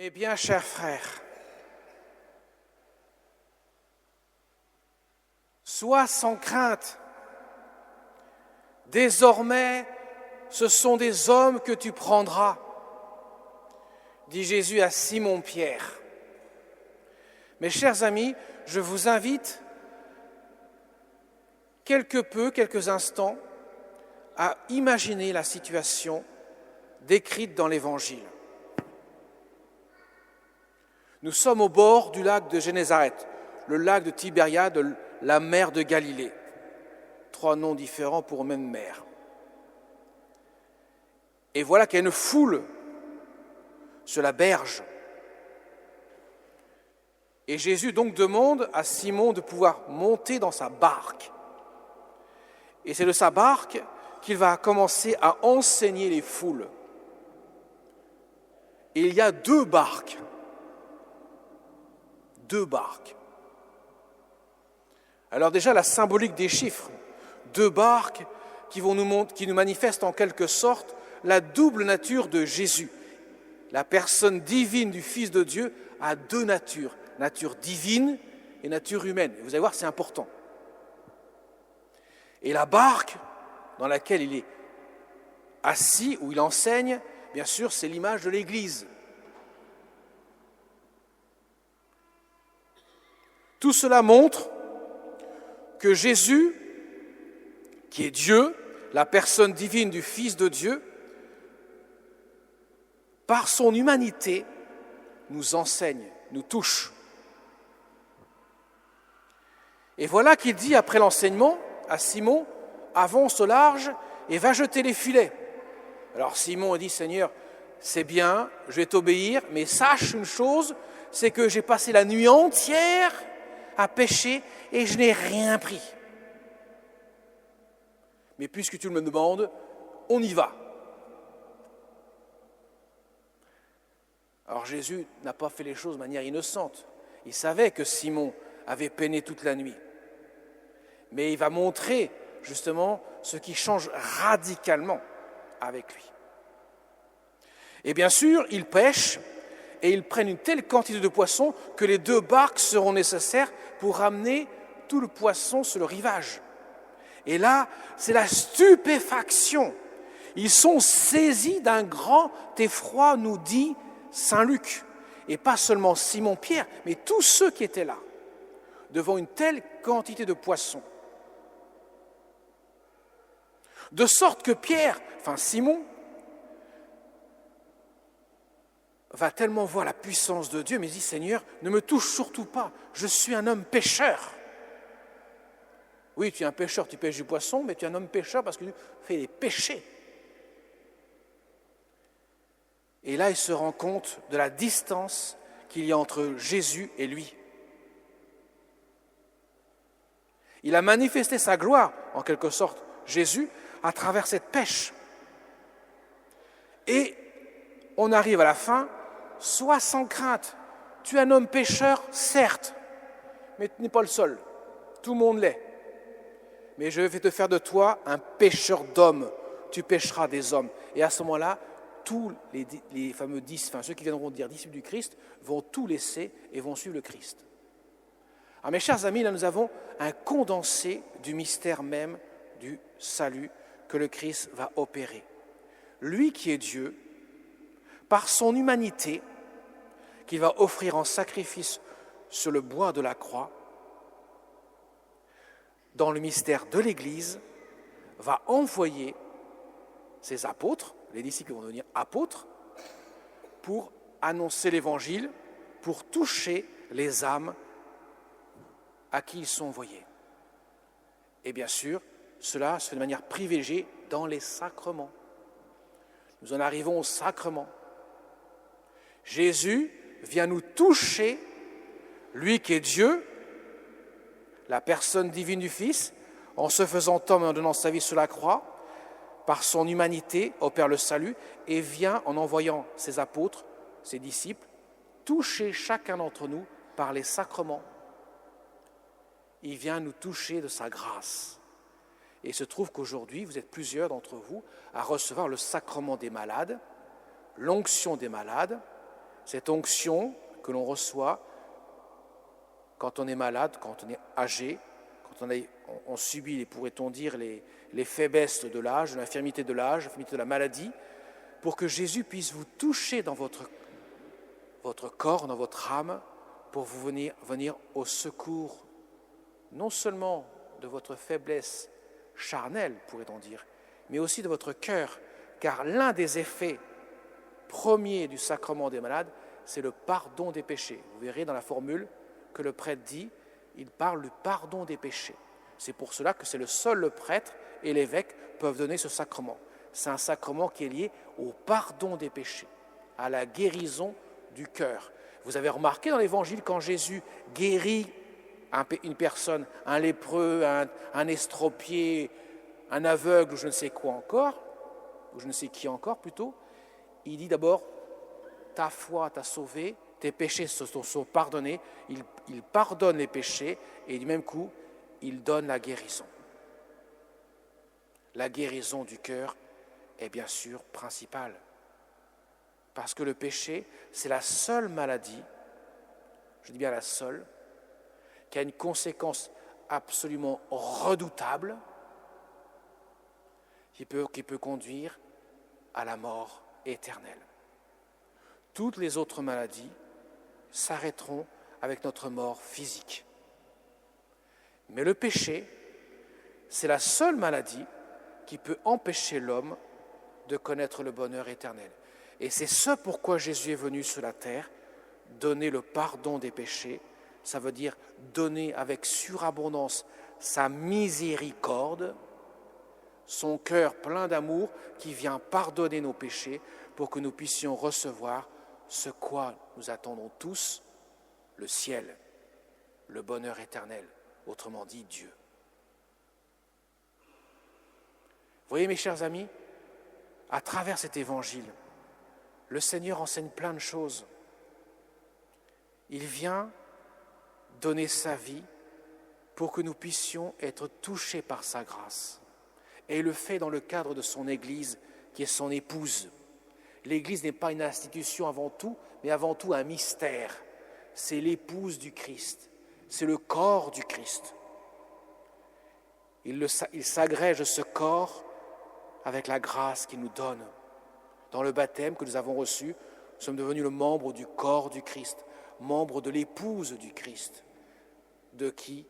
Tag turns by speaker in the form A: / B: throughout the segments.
A: Mes bien chers frères, sois sans crainte. Désormais, ce sont des hommes que tu prendras, dit Jésus à Simon-Pierre. Mes chers amis, je vous invite quelques instants, à imaginer la situation décrite dans l'Évangile. Nous sommes au bord du lac de Génézareth, le lac de Tibériade, la mer de Galilée. 3 noms différents pour même mer. Et voilà qu'il y a une foule sur la berge. Et Jésus donc demande à Simon de pouvoir monter dans sa barque. Et c'est de sa barque qu'il va commencer à enseigner les foules. Et il y a 2 barques. 2 barques. Alors déjà, la symbolique des chiffres. 2 barques qui nous manifestent en quelque sorte la double nature de Jésus. La personne divine du Fils de Dieu a 2 natures. Nature divine et nature humaine. Et vous allez voir, c'est important. Et la barque dans laquelle il est assis, où il enseigne, bien sûr, c'est l'image de l'Église. Tout cela montre que Jésus, qui est Dieu, la personne divine du Fils de Dieu, par son humanité, nous enseigne, nous touche. Et voilà qu'il dit après l'enseignement à Simon, avance au large et va jeter les filets. Alors Simon a dit, Seigneur, c'est bien, je vais t'obéir, mais sache une chose, c'est que j'ai passé la nuit entière à pêcher et je n'ai rien pris. Mais puisque tu me demandes, on y va. Alors Jésus n'a pas fait les choses de manière innocente. Il savait que Simon avait peiné toute la nuit. Mais il va montrer justement ce qui change radicalement avec lui. Et bien sûr, ils pêchent et ils prennent une telle quantité de poissons que les 2 barques seront nécessaires pour ramener tout le poisson sur le rivage. Et là, c'est la stupéfaction. Ils sont saisis d'un grand effroi, nous dit Saint Luc. Et pas seulement Simon-Pierre, mais tous ceux qui étaient là, devant une telle quantité de poissons. De sorte que Simon, va tellement voir la puissance de Dieu, mais il dit, Seigneur, ne me touche surtout pas, je suis un homme pécheur. Oui, tu es un pécheur, tu pêches du poisson, mais tu es un homme pécheur parce que tu fais des péchés. Et là, il se rend compte de la distance qu'il y a entre Jésus et lui. Il a manifesté sa gloire, en quelque sorte, Jésus, à travers cette pêche. Et on arrive à la fin, sois sans crainte. Tu es un homme pécheur, certes, mais tu n'es pas le seul. Tout le monde l'est. Mais je vais te faire de toi un pêcheur d'hommes. Tu pêcheras des hommes. Et à ce moment-là, tous les fameux 10, ceux qui viendront dire disciples du Christ, vont tout laisser et vont suivre le Christ. Alors mes chers amis, là nous avons un condensé du mystère même du salut que le Christ va opérer. Lui qui est Dieu, par son humanité, qu'il va offrir en sacrifice sur le bois de la croix, dans le mystère de l'Église, va envoyer ses apôtres, les disciples vont devenir apôtres, pour annoncer l'Évangile, pour toucher les âmes à qui ils sont envoyés. Et bien sûr, cela se fait de manière privilégiée dans les sacrements. Nous en arrivons aux sacrements. Jésus vient nous toucher, lui qui est Dieu, la personne divine du Fils, en se faisant homme et en donnant sa vie sur la croix, par son humanité opère le salut et vient en envoyant ses apôtres, ses disciples, toucher chacun d'entre nous par les sacrements. Il vient nous toucher de sa grâce. Et il se trouve qu'aujourd'hui, vous êtes plusieurs d'entre vous à recevoir le sacrement des malades, l'onction des malades. cette onction que l'on reçoit quand on est malade, quand on est âgé, quand on subit, pourrait-on dire, les faiblesses de l'âge, de l'infirmité de l'âge, l'infirmité de la maladie, pour que Jésus puisse vous toucher dans votre corps, dans votre âme, pour vous venir au secours, non seulement de votre faiblesse charnelle, pourrait-on dire, mais aussi de votre cœur, car l'un des effets premiers du sacrement des malades, c'est le pardon des péchés. Vous verrez dans la formule que le prêtre dit, il parle du pardon des péchés. C'est pour cela que c'est le prêtre et l'évêque peuvent donner ce sacrement. C'est un sacrement qui est lié au pardon des péchés, à la guérison du cœur. Vous avez remarqué dans l'Évangile, quand Jésus guérit une personne, un lépreux, un estropié, un aveugle, ou je ne sais quoi encore, ou je ne sais qui encore plutôt, il dit d'abord, ta foi t'a sauvé, tes péchés sont pardonnés, il pardonne les péchés, et du même coup, il donne la guérison. La guérison du cœur est bien sûr principale, parce que le péché, c'est la seule maladie, je dis bien la seule, qui a une conséquence absolument redoutable, qui peut conduire à la mort éternelle. Toutes les autres maladies s'arrêteront avec notre mort physique. Mais le péché, c'est la seule maladie qui peut empêcher l'homme de connaître le bonheur éternel. Et c'est ce pourquoi Jésus est venu sur la terre, donner le pardon des péchés, ça veut dire donner avec surabondance sa miséricorde, son cœur plein d'amour qui vient pardonner nos péchés pour que nous puissions recevoir ce quoi nous attendons tous, le ciel, le bonheur éternel, autrement dit Dieu. Vous voyez mes chers amis, à travers cet évangile, le Seigneur enseigne plein de choses. Il vient donner sa vie pour que nous puissions être touchés par sa grâce. Et il le fait dans le cadre de son Église, qui est son épouse. L'Église n'est pas une institution avant tout, mais avant tout un mystère. C'est l'épouse du Christ, c'est le corps du Christ. Il s'agrège ce corps avec la grâce qu'il nous donne. Dans le baptême que nous avons reçu, nous sommes devenus le membre du corps du Christ, membre de l'épouse du Christ, de qui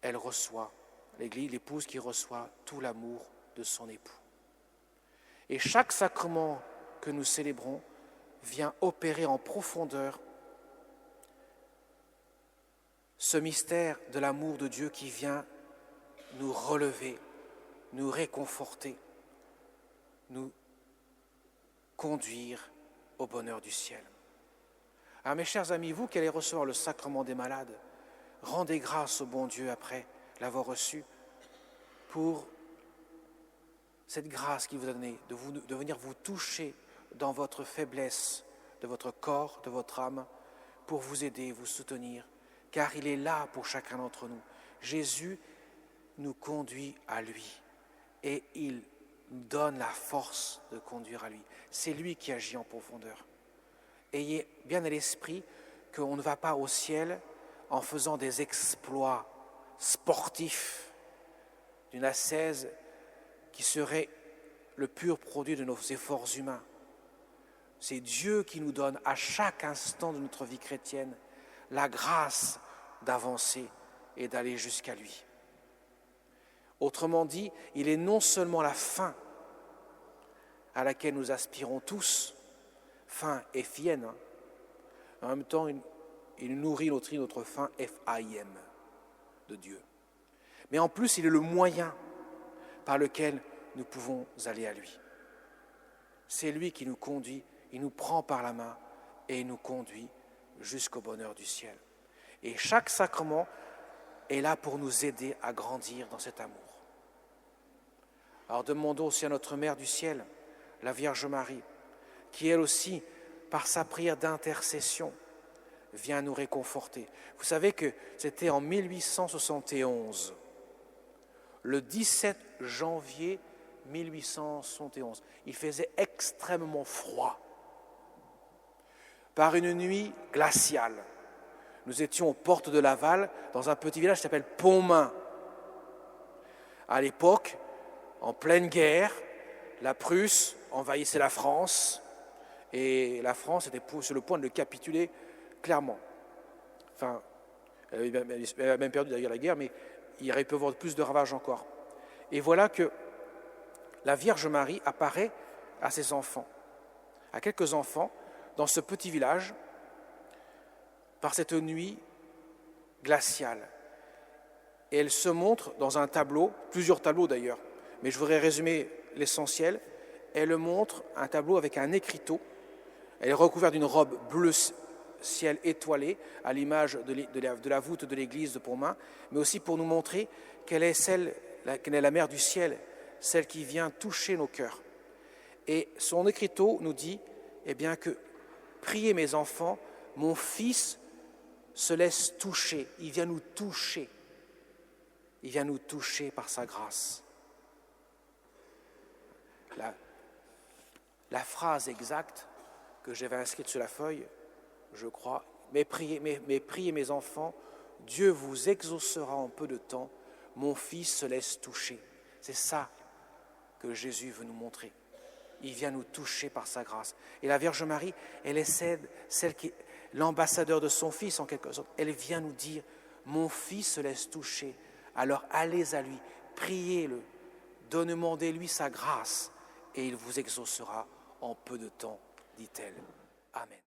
A: elle reçoit, l'Église, l'épouse qui reçoit tout l'amour de son époux. Et chaque sacrement que nous célébrons vient opérer en profondeur ce mystère de l'amour de Dieu qui vient nous relever, nous réconforter, nous conduire au bonheur du ciel. Alors mes chers amis, vous qui allez recevoir le sacrement des malades, rendez grâce au bon Dieu après l'avoir reçu pour cette grâce qu'il vous a donnée, de venir vous toucher dans votre faiblesse, de votre corps, de votre âme, pour vous aider, vous soutenir, car il est là pour chacun d'entre nous. Jésus nous conduit à lui et il nous donne la force de conduire à lui. C'est lui qui agit en profondeur. Ayez bien à l'esprit qu'on ne va pas au ciel en faisant des exploits sportifs d'une ascèse qui serait le pur produit de nos efforts humains. C'est Dieu qui nous donne à chaque instant de notre vie chrétienne la grâce d'avancer et d'aller jusqu'à lui. Autrement dit, il est non seulement la fin à laquelle nous aspirons tous, fin F-I-N, en même temps il nourrit notre fin F-I-M de Dieu. Mais en plus, il est le moyen par lequel nous pouvons aller à lui. C'est lui qui nous conduit, il nous prend par la main et il nous conduit jusqu'au bonheur du ciel. Et chaque sacrement est là pour nous aider à grandir dans cet amour. Alors demandons aussi à notre Mère du ciel, la Vierge Marie, qui elle aussi, par sa prière d'intercession, vient nous réconforter. Vous savez que c'était en 1871, le 17 janvier 1871. Il faisait extrêmement froid. par une nuit glaciale. Nous étions aux portes de Laval, dans un petit village qui s'appelle Pontmain. À l'époque, en pleine guerre, la Prusse envahissait la France et la France était sur le point de capituler clairement. Enfin, elle avait même perdu d'ailleurs la guerre, mais il aurait pu y avoir plus de ravages encore. Et voilà que la Vierge Marie apparaît à ses enfants, à quelques enfants, dans ce petit village, par cette nuit glaciale. Et elle se montre dans un tableau, plusieurs tableaux d'ailleurs, mais je voudrais résumer l'essentiel. Elle montre un tableau avec un écriteau. Elle est recouverte d'une robe bleu ciel étoilée, à l'image de la voûte de l'église de Pontmain, mais aussi pour nous montrer qu'elle est la mère du ciel, celle qui vient toucher nos cœurs. Et son écriteau nous dit bien que priez mes enfants, mon fils se laisse toucher, il vient nous toucher. Il vient nous toucher par sa grâce. La phrase exacte que j'avais inscrite sur la feuille, je crois, mais priez mes enfants, Dieu vous exaucera en peu de temps, mon fils se laisse toucher. C'est ça que Jésus veut nous montrer. Il vient nous toucher par sa grâce. Et la Vierge Marie, elle est celle qui est l'ambassadeur de son Fils en quelque sorte. Elle vient nous dire, mon Fils se laisse toucher. Alors allez à lui, priez-le, demandez-lui sa grâce et il vous exaucera en peu de temps, dit-elle. Amen.